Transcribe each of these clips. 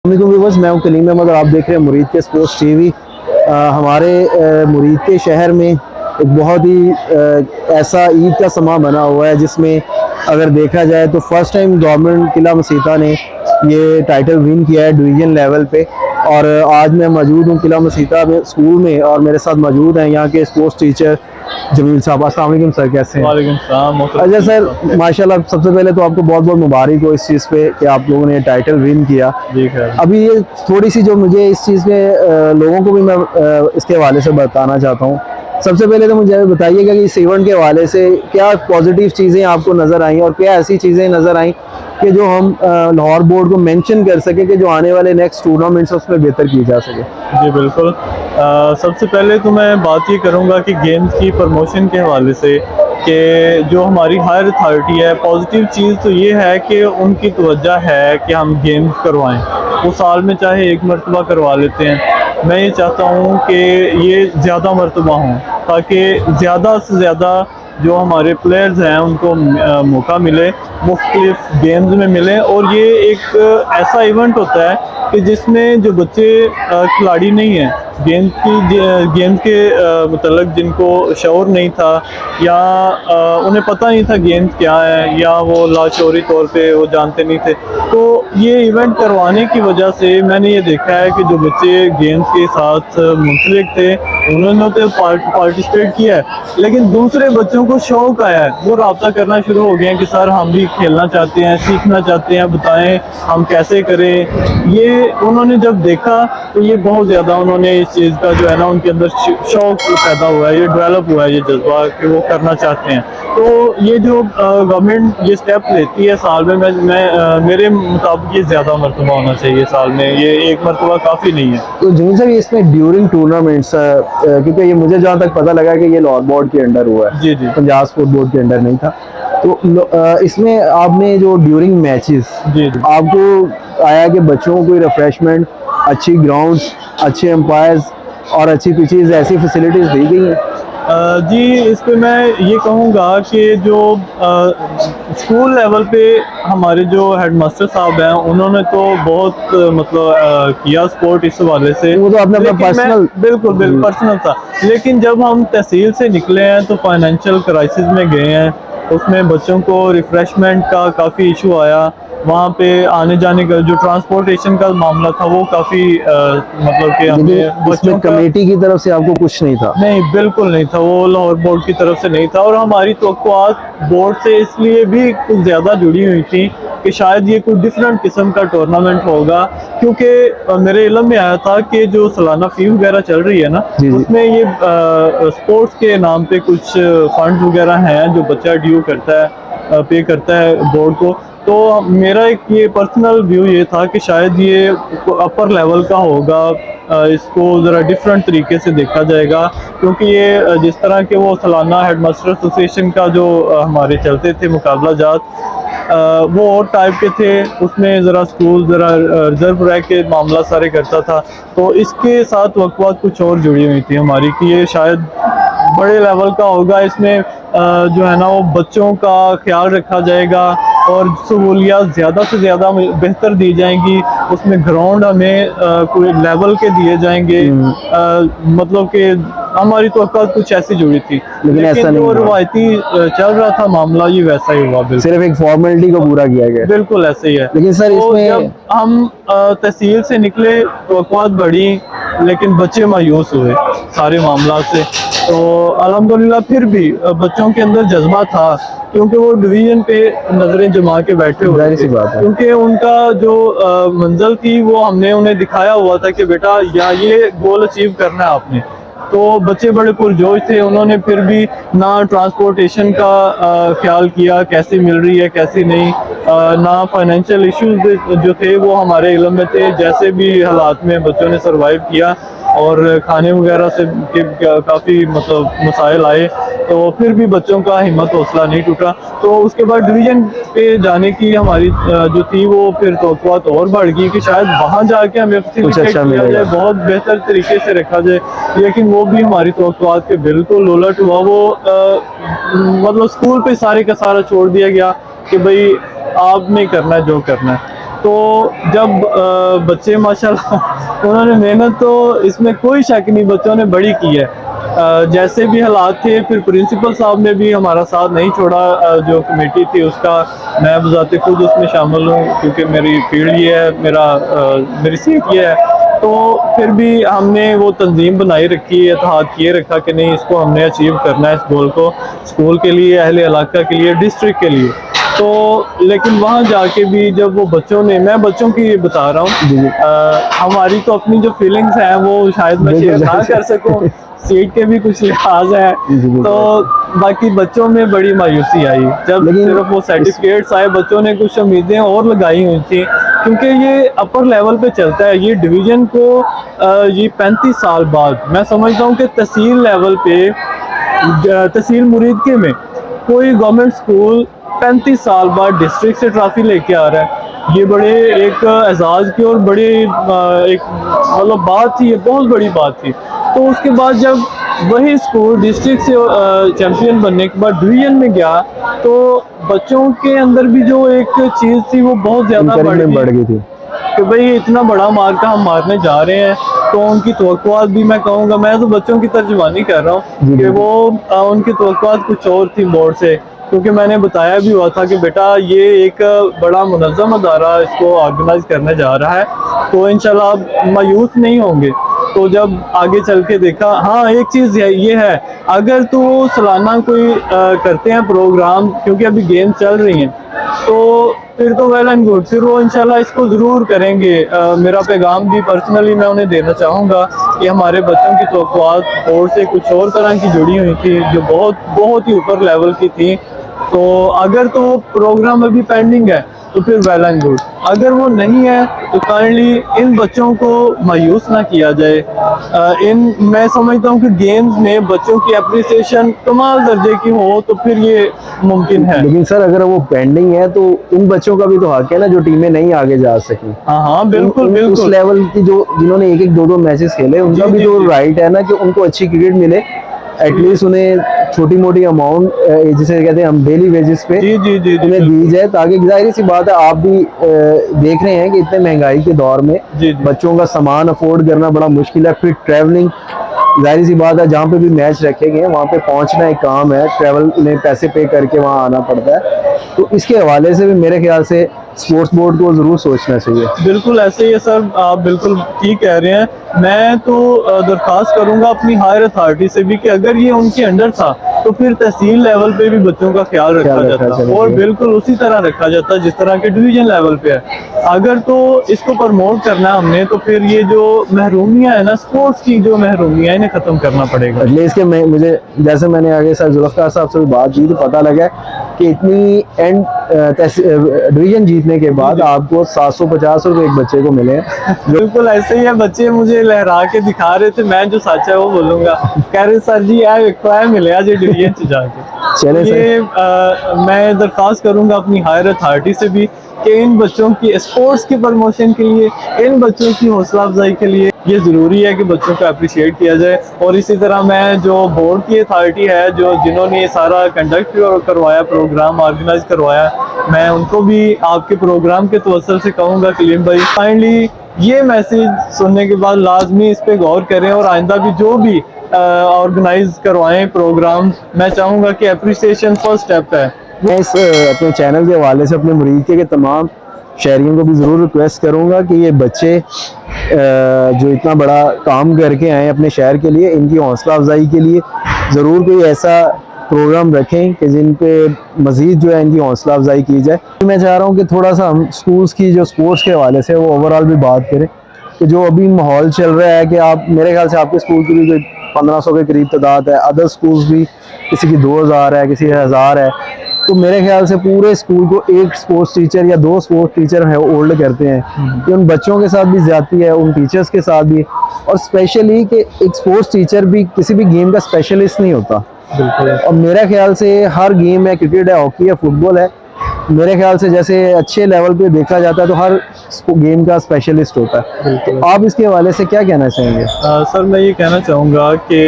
Viewers, मैं हूं कलीम अहमद और आप देख रहे हैं मुरीद के स्पोर्ट्स टीवी। हमारे मुरीद के शहर में एक बहुत ही ऐसा ईद का समा बना हुआ है जिसमें अगर देखा जाए तो फर्स्ट टाइम गवर्नमेंट किला मसीता ने ये टाइटल विन किया है डिवीज़न लेवल पे। और आज मैं मौजूद हूँ किला मसीता में स्कूल में और मेरे साथ मौजूद हैं यहाँ के स्पोर्ट्स टीचर जमील साहब। अस्सलाम वालेकुम सर, कैसे हैं? वालेकुम सलाम। अच्छा सर, माशाल्लाह, सबसे पहले तो आपको बहुत बहुत मुबारक हो इस चीज़ पे कि आप लोगों ने टाइटल विन किया। जी खैर। अभी ये थोड़ी सी जो मुझे इस चीज़ में लोगों को भी मैं इसके हवाले से बताना चाहता हूँ। सबसे पहले तो मुझे बताइएगा कि इस इवेंट के हवाले से क्या पॉजिटिव चीज़ें आपको नज़र आई और क्या ऐसी चीज़ें नज़र आई कि जो हम लाहौर बोर्ड को मेंशन कर सके कि जो आने वाले नेक्स्ट टूर्नामेंट्स उसमें बेहतर की जा सके। जी बिल्कुल। सबसे पहले तो मैं बात ये करूँगा कि गेम्स की प्रमोशन के हवाले से कि जो हमारी हायर अथॉरिटी है, पॉजिटिव चीज़ तो ये है कि उनकी तवज्जो है कि हम गेम्स करवाएं। वो साल में चाहे एक मरतबा करवा लेते हैं। मैं ये चाहता हूँ कि ये ज़्यादा मरतबा हों ताकि ज़्यादा से ज़्यादा जो हमारे प्लेयर्स हैं उनको मौका मिले, मुख्तलिफ गेम्स में मिले। और ये एक ऐसा इवेंट होता है कि जिसमें जो बच्चे खिलाड़ी नहीं हैं, गेम के मतलब जिनको शऊर नहीं था या उन्हें पता नहीं था गेम्स क्या है या वो लाशऊरी तौर पे वो जानते नहीं थे, तो ये इवेंट करवाने की वजह से मैंने ये देखा है कि जो बच्चे गेम्स के साथ मुंसलिक थे उन्होंने तो पार्टिसिपेट किया है, लेकिन दूसरे बच्चों को शौक आया है, वो रब्ता करना शुरू हो गए हैं कि सर हम भी खेलना चाहते हैं, सीखना चाहते हैं, बताएं हम कैसे करें। ये उन्होंने जब देखा तो ये बहुत ज़्यादा उन्होंने इस चीज़ का जो है ना उनके अंदर शौक पैदा हुआ है, ये डेवलप हुआ है, ये जज्बा कि वो करना चाहते हैं। तो ये जो गवर्नमेंट ये स्टेप लेती है साल में, मेरे मुताबिक ये ज़्यादा मरतबा होना चाहिए साल में, ये एक मरतबा काफ़ी नहीं है। तो जमील साहब, इसमें ड्यूरिंग टूर्नामेंट्स, क्योंकि ये मुझे जहाँ तक पता लगा कि ये लाहौर बोर्ड के अंडर हुआ है, जी जी, पंजाब स्पोर्ट बोर्ड के अंडर नहीं था, तो इसमें आपने जो ड्यूरिंग मैचेस जी जी, आपको आया कि बच्चों को कोई रिफ्रेशमेंट, अच्छी ग्राउंड्स, अच्छे एम्पायर्स और अच्छी पिचेस, ऐसी फैसिलिटीज़ दी गई हैं? जी इस पे मैं ये कहूँगा कि जो स्कूल लेवल पे हमारे जो हेडमास्टर साहब हैं उन्होंने तो बहुत मतलब किया सपोर्ट इस हवाले से। वो तो आपने अपना लेकिन पर्सनल बिल्कुल बिल्कुल पर्सनल था, लेकिन जब हम तहसील से निकले हैं तो फाइनेंशियल क्राइसिस में गए हैं, उसमें बच्चों को रिफ़्रेशमेंट का काफ़ी इशू आया। वहाँ पे आने जाने का जो ट्रांसपोर्टेशन का मामला था वो काफ़ी मतलब कि हमें बच्चों का कमेटी की तरफ से आपको कुछ नहीं था? नहीं, बिल्कुल नहीं था, वो लाहौर बोर्ड की तरफ से नहीं था। और हमारी तवक्कुआत बोर्ड से इसलिए भी कुछ ज़्यादा जुड़ी हुई थी कि शायद ये कोई डिफरेंट किस्म का टूर्नामेंट होगा, क्योंकि मेरे इल्म में आया था कि जो सालाना फ़ी वगैरह चल रही है ना, उसमें ये स्पोर्ट्स के नाम पे कुछ फंड्स वगैरह हैं जो बच्चा ड्यू करता है, पे करता है बोर्ड को। तो मेरा एक ये पर्सनल व्यू ये था कि शायद ये अपर लेवल का होगा, इसको ज़रा डिफरेंट तरीके से देखा जाएगा, क्योंकि ये जिस तरह के वो सालाना हेडमास्टर एसोसिएशन का जो हमारे चलते थे मुकाबला जात, वो और टाइप के थे, उसमें ज़रा स्कूल ज़रा रिजर्व रह के मामला सारे करता था। तो इसके साथ वक़्त कुछ और जुड़ी हुई थी हमारी कि ये शायद बड़े लेवल का होगा, इसमें जो है ना वो बच्चों का ख्याल रखा जाएगा और सहूलियात ज़्यादा से ज़्यादा बेहतर दी जाएंगी, उसमें ग्राउंड हमें कोई लेवल के दिए जाएंगे, मतलब कि हमारी तो कुछ ऐसी जुड़ी थी, लेकिन ऐसा नहीं जो हुआ। रवायती चल रहा था मामला ये वैसा ही हुआ। बिल्कुल सिर्फ एक फॉर्मेलिटी को पूरा किया गया। बिल्कुल ऐसे ही है। लेकिन सर तो इसमें जब हम तहसील से निकले तवक्कुआत बढ़ी, लेकिन बच्चे मायूस हुए सारे मामला से। तो अल्हम्दुलिल्लाह फिर भी बच्चों के अंदर जज्बा था, क्योंकि वो डिवीज़न पे नज़रें जमा के बैठे हुए थे, क्योंकि उनका जो मंजिल थी वो हमने उन्हें दिखाया हुआ था कि बेटा या ये गोल अचीव करना है आपने। तो बच्चे बड़े पुरजोश थे, उन्होंने फिर भी ना ट्रांसपोर्टेशन का ख्याल किया कैसी मिल रही है कैसी नहीं, ना फाइनेंशियल इश्यूज जो थे वो हमारे इल्म में थे, जैसे भी हालात में बच्चों ने सरवाइव किया और खाने वगैरह से काफ़ी मतलब मसाइल आए, तो फिर भी बच्चों का हिम्मत हौसला नहीं टूटा। तो उसके बाद डिवीज़न पे जाने की हमारी जो थी वो फिर तवक्कुआत और बढ़ गई कि शायद वहाँ जाके हमें फैसिलिटेट किया जाए, बहुत बेहतर तरीके से रखा जाए, लेकिन वो भी हमारी तवक्कुआत के बिल्कुल उलट हुआ। वो मतलब स्कूल पे सारे का सारा छोड़ दिया गया कि भाई आपने करना है जो करना है। तो जब बच्चे माशाल्लाह उन्होंने मेहनत तो इसमें कोई शक नहीं, बच्चों ने बड़ी की है। जैसे भी हालात थे, फिर प्रिंसिपल साहब ने भी हमारा साथ नहीं छोड़ा। जो कमेटी थी उसका मैं बजाते खुद उसमें शामिल हूँ, क्योंकि मेरी फील्ड ये है, मेरी सीट ये है। तो फिर भी हमने वो तंजीम बनाई रखी, इत्तेहाद किए रखा कि नहीं, इसको हमने अचीव करना है, इस गोल को, स्कूल के लिए, अहले इलाका के लिए, डिस्ट्रिक्ट के लिए। तो लेकिन वहाँ जाके भी जब वो बच्चों ने, मैं बच्चों की बता रहा हूँ, हमारी तो अपनी जो फीलिंग्स हैं वो शायद मैं शेयर ना कर सकूँ, सीट के भी कुछ लिहाज है, तो बाकी बच्चों में बड़ी मायूसी आई जब सिर्फ वो सर्टिफिकेट्स आए। बच्चों ने कुछ उम्मीदें और लगाई हुई थी, क्योंकि ये अपर लेवल पे चलता है, ये डिवीज़न को ये 35 साल बाद, मैं समझता हूँ कि तहसील लेवल पे, तहसील मुरीदके में कोई गवर्नमेंट स्कूल 35 साल बाद डिस्ट्रिक्ट से ट्रॉफी लेके आ रहा है। ये बड़े एक एजाज़ की और बड़े एक मतलब बात थी, ये बहुत बड़ी बात थी। तो उसके बाद जब वही स्कूल डिस्ट्रिक्ट से चैम्पियन बनने के बाद डिवीज़न में गया, तो बच्चों के अंदर भी जो एक चीज़ थी वो बहुत ज़्यादा बढ़ गई थी कि भाई इतना बड़ा मार्का हम मारने जा रहे हैं। तो उनकी तवक्कुआत भी, मैं कहूँगा, मैं तो बच्चों की तर्जुमानी कर रहा हूँ कि वो उनकी तवक्कुआत कुछ और थी बोर्ड से, क्योंकि मैंने बताया भी हुआ था कि बेटा ये एक बड़ा मुनज़्ज़म अदारा इसको ऑर्गेनाइज करने जा रहा है, तो इंशाल्लाह आप मायूस नहीं होंगे। तो जब आगे चल के देखा, हाँ एक चीज़ ये है, अगर तो सालाना कोई करते हैं प्रोग्राम, क्योंकि अभी गेम चल रही हैं, तो फिर तो वेल एंड गुड, फिर वो इंशाल्लाह इसको ज़रूर करेंगे। मेरा पैगाम भी पर्सनली मैं उन्हें देना चाहूँगा कि हमारे बच्चों की तवक्कुआत और से कुछ और तरह की जुड़ी हुई थी, जो बहुत बहुत ही ऊपर लेवल की थी। तो अगर तो वो प्रोग्राम अभी पेंडिंग है तो फिर वेल एंड गुड, अगर वो नहीं है तो काइंडली इन बच्चों को मायूस ना किया जाए। मैं समझता हूँ कि गेम्स में बच्चों की अप्रिसिएशन कमाल दर्जे की हो तो फिर ये मुमकिन है। लेकिन सर अगर वो पेंडिंग है तो उन बच्चों का भी तो हक है ना जो टीमें नहीं आगे जा सकी। हाँ बिल्कुल बिल्कुल, उस लेवल की जो जिन्होंने एक एक दो दो मैचेस खेले, उनका भी तो राइट है ना कि उनको अच्छी क्रिकेट मिले, एटलीस्ट उन्हें छोटी मोटी अमाउंट जिसे कहते हैं हम डेली वेजेस पे उन्हें दी जाए, ताकि जाहिर सी बात है आप भी देख रहे हैं कि इतने महंगाई के दौर में बच्चों का सामान अफोर्ड करना बड़ा मुश्किल है, फिर ट्रैवलिंग, जाहिर सी बात है जहाँ पे भी मैच रखे गए वहाँ पे पहुँचना एक काम है, ट्रैवल में पैसे पे करके वहाँ आना पड़ता है। तो इसके हवाले से भी मेरे ख्याल से स्पोर्ट्स बोर्ड को जरूर सोचना चाहिए। बिल्कुल ऐसे ही है सर, आप बिल्कुल ठीक कह रहे हैं। मैं तो दरख्वास्त करूंगा अपनी हायर अथॉरिटी से भी कि अगर ये उनके अंडर था तो फिर तहसील लेवल पे भी बच्चों का ख्याल रखा जाता, और बिल्कुल उसी तरह रखा जाता जिस तरह के डिवीजन लेवल पे है। अगर तो इसको प्रमोट करना है हमने, तो फिर ये जो महरूमियाँ है ना, स्पोर्ट्स की जो महरूमियाँ, इन्हें खत्म करना पड़ेगा। इसके मुझे जैसे मैंने आगे सर जुल्फ़िकार साहब से भी बात की तो पता लगा कि इतनी एंड डिवीजन जीतने के बाद आपको 750 रुपए एक बच्चे को मिले। बिल्कुल ऐसे ही है, बच्चे मुझे लहरा के दिखा रहे थे, मैं जो सच है वो बोलूंगा, कह रहे सर जी यार एक मिले आज डिवीजन से जाके। चले ये मैं दरख्वास्त करूंगा अपनी हायर अथॉरिटी से भी कि इन बच्चों की स्पोर्ट्स के प्रमोशन के लिए, इन बच्चों की हौसला अफजाई के लिए ये ज़रूरी है कि बच्चों को अप्रिशिएट किया जाए। और इसी तरह मैं जो बोर्ड की अथॉरिटी है, जो जिन्होंने ये सारा कंडक्ट करवाया, प्रोग्राम ऑर्गेनाइज करवाया, मैं उनको भी आपके प्रोग्राम के तवस्सुल से कहूँगा कलीम भाई काइंडली ये मैसेज सुनने के बाद लाजमी इस पे गौर करें, और आइंदा भी जो भी ऑर्गेनाइज करवाएं प्रोग्राम, मैं चाहूँगा कि अप्रिसिएशन फर्स्ट स्टेप है। मैं इस अपने चैनल के हवाले से अपने मुरीदके के तमाम शहरियों को भी ज़रूर रिक्वेस्ट करूँगा कि ये बच्चे जो इतना बड़ा काम करके आए अपने शहर के लिए, इनकी हौसला अफजाई के लिए ज़रूर कोई ऐसा प्रोग्राम रखें कि जिन पे मज़ीद जो है इनकी हौसला अफजाई की जाए। मैं चाह रहा हूँ कि थोड़ा सा हम स्कूल्स की जो स्पोर्ट्स के हवाले से वो ओवरऑल भी बात करें कि जो अभी माहौल चल रहा है कि आप, मेरे ख्याल से आपके स्कूल की भी कोई 1500 के करीब तादाद है, अदर स्कूल्स भी किसी की 2000 है, किसी 1000 है, तो मेरे ख्याल से पूरे स्कूल को एक स्पोर्ट्स टीचर या 2 स्पोर्ट्स टीचर है होल्ड करते हैं कि उन बच्चों के साथ भी ज्यादती है, उन टीचर्स के साथ भी, और स्पेशली कि एक स्पोर्ट्स टीचर भी किसी भी गेम का स्पेशलिस्ट नहीं होता। बिल्कुल। और मेरे ख्याल से हर गेम है, क्रिकेट है, हॉकी है, फुटबॉल है, मेरे ख्याल से जैसे अच्छे लेवल पे देखा जाता है तो हर गेम का स्पेशलिस्ट होता है। तो आप इसके हवाले से क्या कहना चाहेंगे? सर मैं ये कहना चाहूँगा कि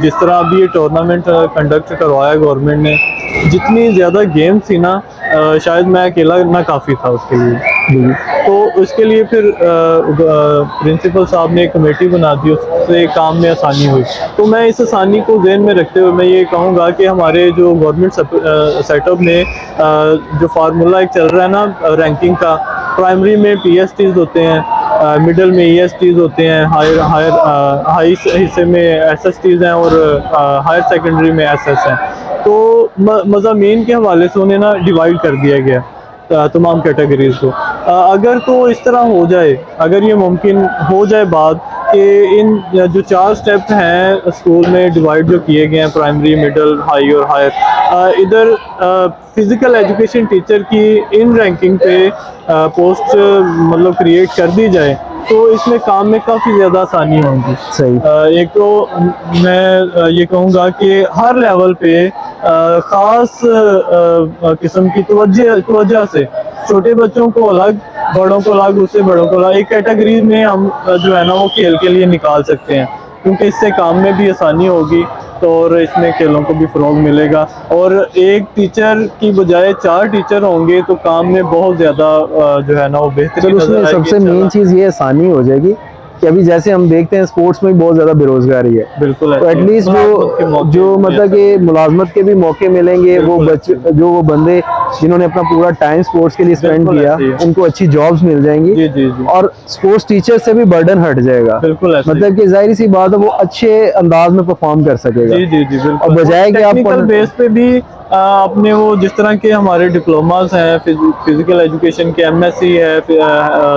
जिस तरह अभी ये टूर्नामेंट कंडक्ट करवाया गवर्नमेंट ने, जितनी ज़्यादा गेम थी ना, शायद मैं अकेला ना काफ़ी था उसके लिए। जी तो उसके लिए फिर प्रिंसिपल साहब ने एक कमेटी बना दी, उससे काम में आसानी हुई। तो मैं इस आसानी को ध्यान में रखते हुए मैं ये कहूँगा कि हमारे जो गवर्नमेंट सेटअप ने जो फार्मूला एक चल रहा है ना रैंकिंग का, प्राइमरी में PSTs होते हैं, मिडल में ESTs होते हैं, हाई हिस्से में SSTs हैं और हायर सेकेंडरी में SS हैं। तो मज़ामीन के हवाले से उन्हें ना डिवाइड कर दिया गया तमाम कैटेगरीज को। अगर तो इस तरह हो जाए, अगर ये मुमकिन हो जाए बात कि इन जो 4 स्टेप हैं स्कूल में डिवाइड जो किए गए हैं, प्राइमरी, मिडल, हाई और हायर, इधर फिज़िकल एजुकेशन टीचर की इन रैंकिंग पे पोस्ट मतलब क्रिएट कर दी जाए तो इसमें काम में काफ़ी ज़्यादा आसानी होगी। सही। एक तो मैं ये कहूँगा कि हर लेवल पे ख़ास किस्म की तवज्जो से छोटे बच्चों को अलग, बड़ों को अलग, उससे बड़ों को अलग, एक कैटेगरी में हम जो है ना वो खेल के लिए निकाल सकते हैं, क्योंकि इससे काम में भी आसानी होगी तो और इसमें खेलों को भी फ़रोग मिलेगा। और एक टीचर की बजाय 4 टीचर होंगे तो काम में बहुत ज़्यादा जो है ना वो बेहतरी चलो उसमें नज़र आएगी। सबसे मेन चीज़ ये आसानी हो जाएगी कि अभी जैसे हम देखते हैं स्पोर्ट्स में बहुत ज़्यादा बेरोजगारी है, बिल्कुल तो एटलीस्ट जो मतलब कि मुलाजमत के भी मौके मिलेंगे, वो बच्चे जो वो बंदे जिन्होंने अपना पूरा टाइम स्पोर्ट्स के लिए स्पेंड बिल्कुल किया, ऐसे ही है। उनको अच्छी जॉब्स मिल जाएंगी। जी जी जी, और स्पोर्ट्स टीचर से भी बर्डन हट जाएगा, बिल्कुल ऐसे ही। मतलब कि जाहिर सी बात है वो अच्छे अंदाज में परफॉर्म कर सकेगा। जी जी जी बिल्कुल। और बजाय कि आप टेक्निकल बेस पे भी अपने वो जिस तरह के हमारे डिप्लोमास हैं फिजिकल एजुकेशन के, MSc है,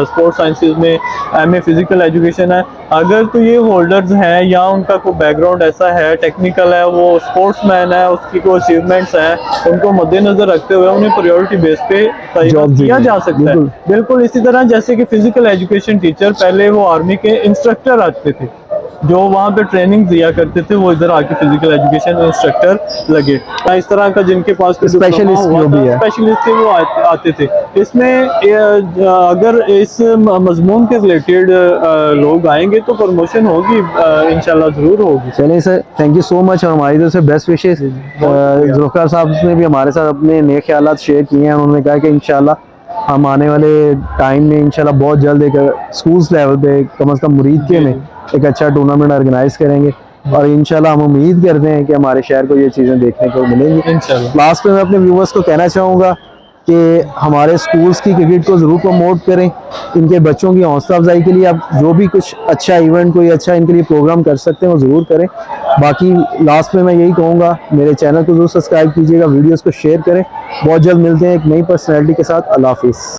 स्पोर्ट्स साइंसेज में MA फिजिकल एजुकेशन है, अगर तो ये होल्डर्स हैं या उनका कोई बैकग्राउंड ऐसा है, टेक्निकल है, वो स्पोर्ट्समैन है, उसकी कोई अचीवमेंट्स हैं, उनको मद्देनजर रखते हुए उन्हें प्रायोरिटी बेस पे जॉब किया जा सकता है। बिल्कुल इसी तरह जैसे कि फिजिकल एजुकेशन टीचर पहले वो आर्मी के इंस्ट्रक्टर आते थे, जो वहाँ पे ट्रेनिंग दिया करते थे, वो इधर आके फिजिकल एजुकेशन इंस्ट्रक्टर लगे। इस तरह का जिनके पास स्पेशलिस्ट जो भी है, स्पेशलिस्ट थे वो आते थे। इसमें अगर इस मजमून के रिलेटेड लोग आएंगे तो प्रमोशन होगी, इंशाल्लाह ज़रूर होगी। चलिए sir, thank you so much. और हमारी तरफ से बेस्ट विशेस। जुल्फ़िकार साहब ने भी हमारे साथ अपने नए ख्यालात शेयर किए हैं। उन्होंने कहा कि इंशाल्लाह हम आने वाले टाइम में इंशाल्लाह बहुत जल्द एक स्कूल्स लेवल पे कम से कम मुरीद के में एक अच्छा टूर्नामेंट ऑर्गेनाइज करेंगे और इंशाल्लाह हम उम्मीद करते हैं कि हमारे शहर को ये चीज़ें देखने को मिलेंगी इंशाल्लाह। लास्ट में मैं अपने व्यूवर्स को कहना चाहूँगा कि हमारे स्कूल्स की क्रिकेट को ज़रूर प्रमोट करें। इनके बच्चों की हौसला अफजाई के लिए आप जो भी कुछ अच्छा इवेंट, कोई अच्छा इनके लिए प्रोग्राम कर सकते हैं वो ज़रूर करें। बाकी लास्ट में मैं यही कहूँगा, मेरे चैनल को ज़रूर सब्सक्राइब कीजिएगा, वीडियोज़ को शेयर करें। बहुत जल्द मिलते हैं एक नई पर्सनैलिटी के साथ। अल्लाह हाफिज़।